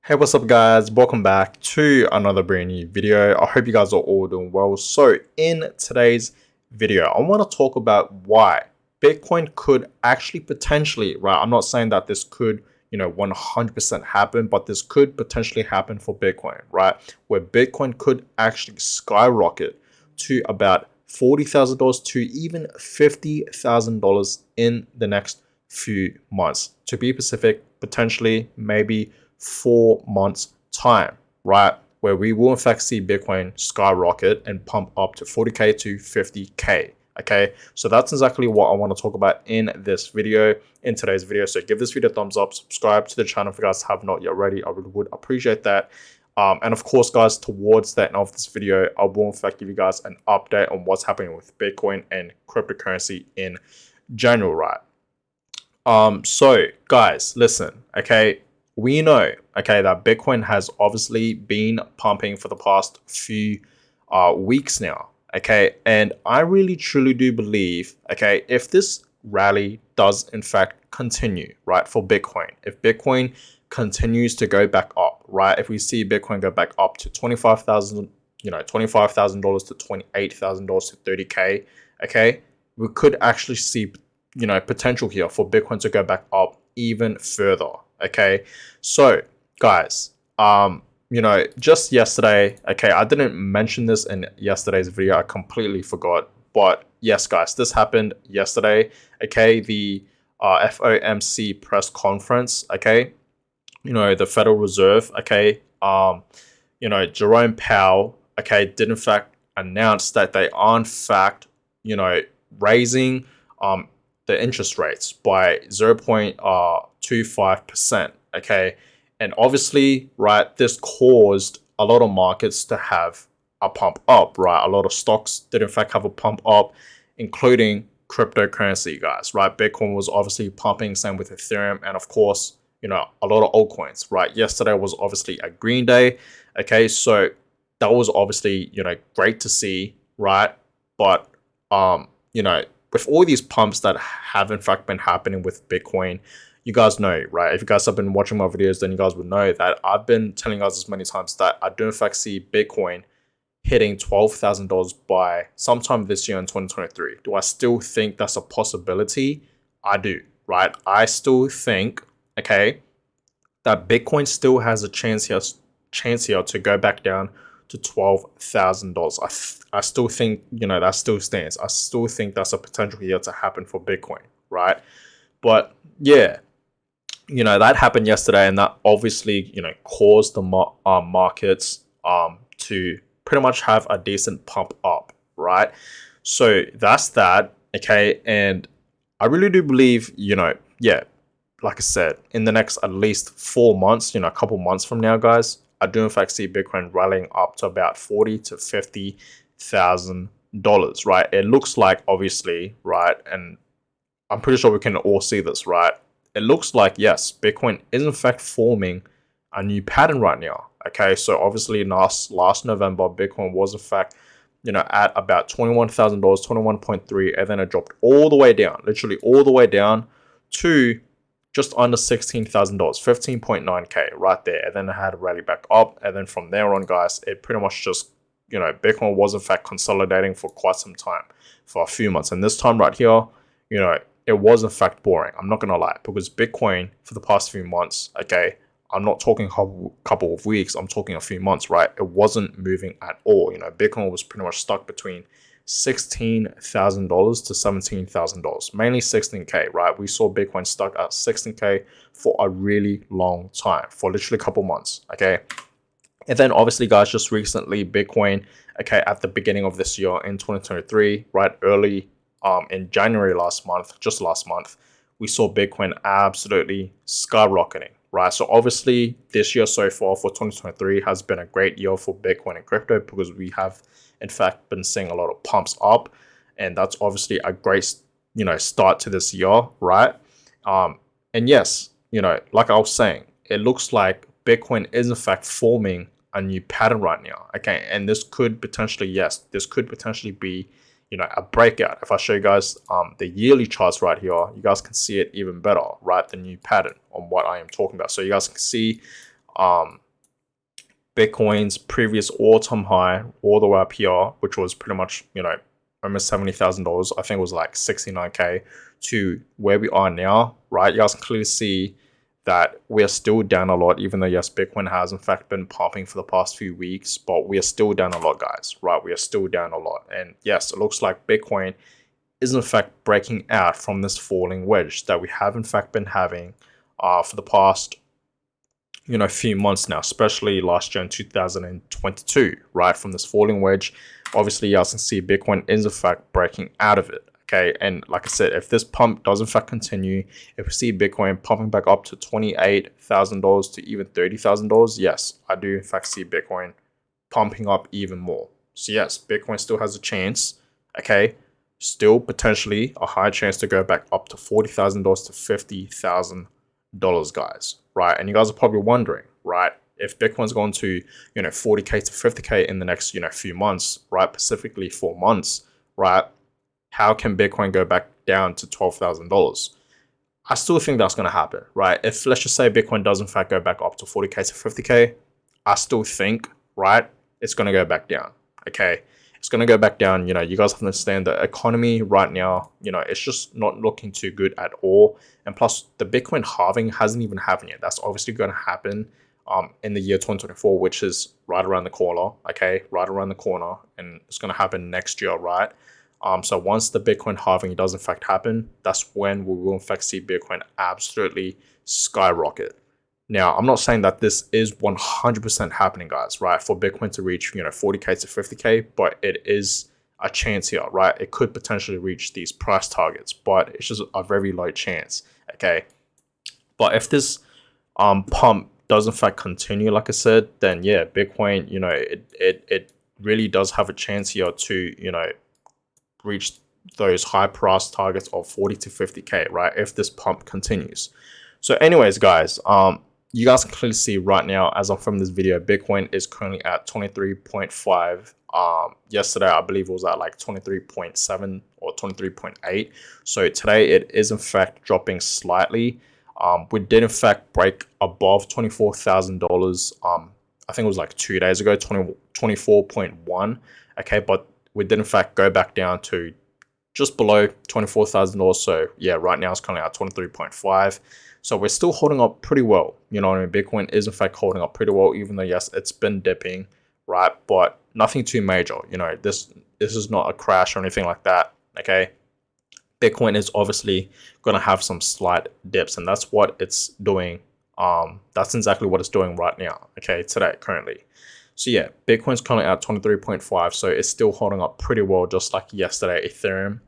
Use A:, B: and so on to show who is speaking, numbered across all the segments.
A: Hey, what's up guys? Welcome back to another brand new video. I hope you guys are all doing well. So in today's video, I want to talk about why Bitcoin could actually potentially, right? I'm not saying that this could, 100% happen, but this could potentially happen for Bitcoin, right? Where Bitcoin could actually skyrocket to about $40,000 to even $50,000 in the next few months. To be specific, potentially maybe 4 months time, right? Where we will in fact see Bitcoin skyrocket and pump up to 40K to 50K. Okay, so that's exactly what I want to talk about in this video, in today's video. So give this video a thumbs up, subscribe to the channel if you guys have not yet already. I really would appreciate that. And of course, guys, towards the end of this video, I will in fact give you guys an update on what's happening with Bitcoin and cryptocurrency in general, right? So guys, listen, okay, we know, okay, that Bitcoin has obviously been pumping for the past few weeks now, okay, and I really truly do believe, okay, if this rally does in fact continue, right, for Bitcoin, if Bitcoin continues to go back up, right, if we see Bitcoin go back up to 25,000, $25,000 to $28,000 to 30K, okay, we could actually see potential here for Bitcoin to go back up even further. Okay, so guys, just yesterday, okay, I didn't mention this in yesterday's video, I completely forgot, but yes, guys, this happened yesterday. Okay, the FOMC press conference, okay, the Federal Reserve, okay, Jerome Powell, okay, did in fact announce that they are in fact, raising the interest rates by 0.25%. Okay. And obviously, right, this caused a lot of markets to have a pump up, right? A lot of stocks did in fact have a pump up, including cryptocurrency, guys, right? Bitcoin was obviously pumping, same with Ethereum, and of course, a lot of altcoins, right? Yesterday was obviously a green day. Okay. So that was obviously, great to see, right? But, with all these pumps that have in fact been happening with Bitcoin, you guys know, right? If you guys have been watching my videos, then you guys would know that I've been telling you guys as many times that I do in fact see Bitcoin hitting $12,000 by sometime this year in 2023. Do I still think that's a possibility? I do, right? I still think, okay, that Bitcoin still has a chance here to go back down to $12,000. I still think, that still stands. I still think that's a potential here to happen for Bitcoin, right? But yeah, that happened yesterday, and that obviously, caused the markets to pretty much have a decent pump up, right? So that's that, okay? And I really do believe, yeah, like I said, in the next at least 4 months, a couple months from now, guys, I do in fact see Bitcoin rallying up to about $40,000 to $50,000, right? It looks like, obviously, right, and I'm pretty sure we can all see this, right? It looks like, yes, Bitcoin is in fact forming a new pattern right now. Okay, so obviously last November, Bitcoin was in fact, at about $21,000, 21.3, and then it dropped all the way down, literally all the way down to just under $16,000, 15.9K right there. And then it had a rally back up. And then from there on, guys, it pretty much just, Bitcoin was in fact consolidating for quite some time, for a few months. And this time right here, it was in fact boring. I'm not going to lie, because Bitcoin for the past few months, okay, I'm not talking a couple of weeks, I'm talking a few months, right? It wasn't moving at all. Bitcoin was pretty much stuck between $16,000 to $17,000, mainly 16K, right? We saw Bitcoin stuck at 16K for a really long time, for literally a couple months, okay? And then obviously, guys, just recently, Bitcoin, okay, at the beginning of this year in 2023, right, early in January last month, we saw Bitcoin absolutely skyrocketing, right? So obviously, this year so far for 2023 has been a great year for Bitcoin and crypto, because we have in fact been seeing a lot of pumps up, and that's obviously a great start to this year, right? And yes, like I was saying, it looks like Bitcoin is in fact forming a new pattern right now, okay? And this could potentially, yes, this could potentially be a breakout. If I show you guys the yearly charts right here, you guys can see it even better, right? The new pattern on what I am talking about. So you guys can see Bitcoin's previous all-time high all the way up here, which was pretty much, almost $70,000. I think it was like 69K, to where we are now, right? You guys can clearly see that we are still down a lot, even though yes, Bitcoin has in fact been pumping for the past few weeks, but we are still down a lot, guys, right? We are still down a lot. And yes, it looks like Bitcoin is in fact breaking out from this falling wedge that we have in fact been having for the past few months now, especially last year in 2022, right? From this falling wedge, obviously you guys can see Bitcoin is in fact breaking out of it. Okay, and like I said, if this pump does in fact continue, if we see Bitcoin pumping back up to $28,000 to even $30,000, yes, I do in fact see Bitcoin pumping up even more. So yes, Bitcoin still has a chance, okay, still potentially a high chance to go back up to $40,000 to $50,000, guys, right? And you guys are probably wondering, right, if Bitcoin's going to 40K to 50K in the next few months, right, specifically 4 months, right, how can Bitcoin go back down to $12,000? I still think that's going to happen, right? If let's just say Bitcoin does in fact go back up to 40K to 50K, I still think, right, it's going to go back down. Okay, it's going to go back down. You guys have to understand the economy right now, it's just not looking too good at all. And plus, the Bitcoin halving hasn't even happened yet. That's obviously going to happen in the year 2024, which is right around the corner. Okay, right around the corner, and it's going to happen next year, right? So once the Bitcoin halving does in fact happen, that's when we will in fact see Bitcoin absolutely skyrocket. Now, I'm not saying that this is 100% happening, guys, right? For Bitcoin to reach, 40K to 50K, but it is a chance here, right? It could potentially reach these price targets, but it's just a very low chance, okay? But if this pump does in fact continue, like I said, then yeah, Bitcoin, it really does have a chance here to, reach those high price targets of 40 to 50K, right? If this pump continues. So anyways, guys, you guys can clearly see right now, as I'm filming this video, Bitcoin is currently at 23.5. Yesterday, I believe it was at like 23.7 or 23.8. So today it is in fact dropping slightly. We did in fact break above $24,000. I think it was like 2 days ago, 24.1. Okay, but we did in fact go back down to just below $24,000. So yeah, right now it's currently at 23.5. So we're still holding up pretty well. You know what I mean? Bitcoin is in fact holding up pretty well, even though yes, it's been dipping, right? But nothing too major. This is not a crash or anything like that. Okay. Bitcoin is obviously going to have some slight dips, and that's what it's doing. That's exactly what it's doing right now. Okay, today, currently. So yeah, Bitcoin's currently at 23.5, so it's still holding up pretty well, just like yesterday. Ethereum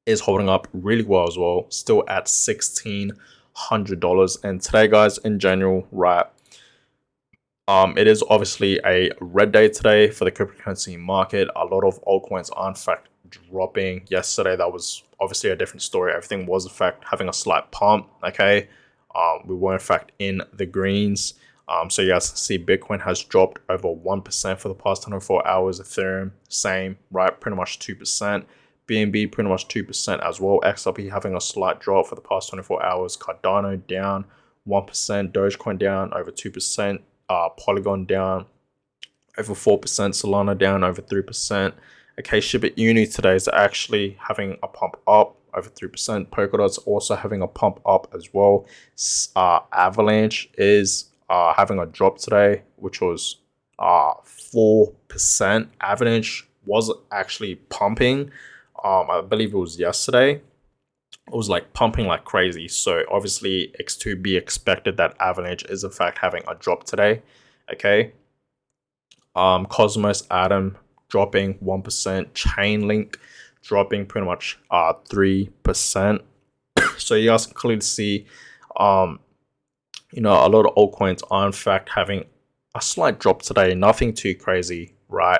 A: is holding up really well as well, still at $1,600. And today, guys, in general, right, it is obviously a red day today for the cryptocurrency market. A lot of altcoins are in fact dropping. Yesterday, that was obviously a different story. Everything was in fact having a slight pump. Okay, we were in fact in the greens. So you guys can see Bitcoin has dropped over 1% for the past 24 hours. Ethereum, same, right? Pretty much 2%. BNB, pretty much 2% as well. XRP having a slight drop for the past 24 hours. Cardano down 1%. Dogecoin down over 2%. Polygon down over 4%. Solana down over 3%. Okay, Shiba Inu today is actually having a pump up over 3%. Polkadot's also having a pump up as well. Avalanche is having a drop today, which was 4%. Avalanche was actually pumping. I believe it was yesterday. It was like pumping like crazy. So obviously it's to be expected that Avalanche is in fact having a drop today. Okay. Cosmos Atom dropping 1%. Chainlink dropping pretty much 3%. So you guys can clearly see a lot of altcoins are in fact having a slight drop today. Nothing too crazy, right?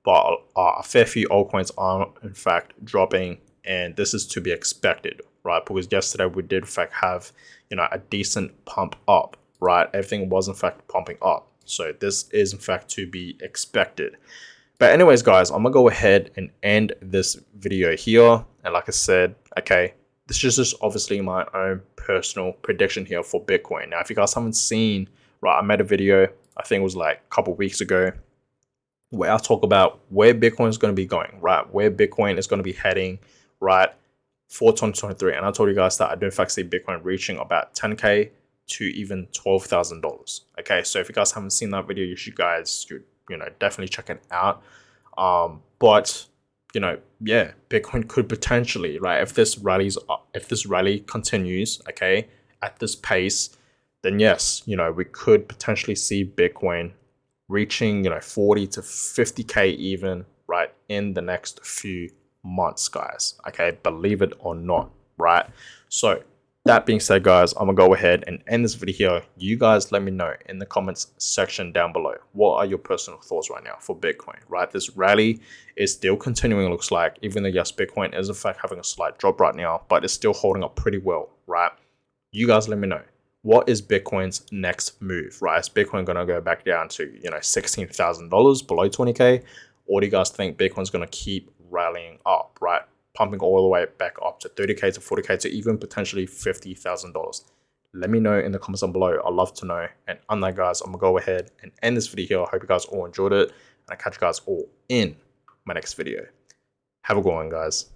A: But a fair few altcoins are in fact dropping, and this is to be expected, right? Because yesterday we did in fact have a decent pump up, right? Everything was in fact pumping up, so this is in fact to be expected. But anyways, guys, I'm gonna go ahead and end this video here. And like I said, okay, this is just obviously my own personal prediction here for Bitcoin. Now, if you guys haven't seen right? I made a video, I think it was like a couple weeks ago, where I talk about where Bitcoin is going to be going, right? Where Bitcoin is going to be heading, right? For 2023. And I told you guys that I do in fact see Bitcoin reaching about 10K to even $12,000. Okay, so if you guys haven't seen that video, you should definitely check it out. But yeah, Bitcoin could potentially, right, if this rally continues, okay, at this pace, then yes, we could potentially see Bitcoin reaching 40 to 50K even, right, in the next few months, guys. Okay, believe it or not, right? So that being said, guys, I'm gonna go ahead and end this video here. You guys let me know in the comments section down below, what are your personal thoughts right now for Bitcoin, right? This rally is still continuing, looks like, even though yes, Bitcoin is in fact having a slight drop right now, but it's still holding up pretty well, right? You guys let me know, what is Bitcoin's next move, right? Is Bitcoin gonna go back down to $16,000 below 20K, or do you guys think Bitcoin's gonna keep rallying up, right? Pumping all the way back up to 30K to 40K to even potentially $50,000. Let me know in the comments down below. I'd love to know. And on that, guys, I'm gonna go ahead and end this video here. I hope you guys all enjoyed it, and I catch you guys all in my next video. Have a good one, guys.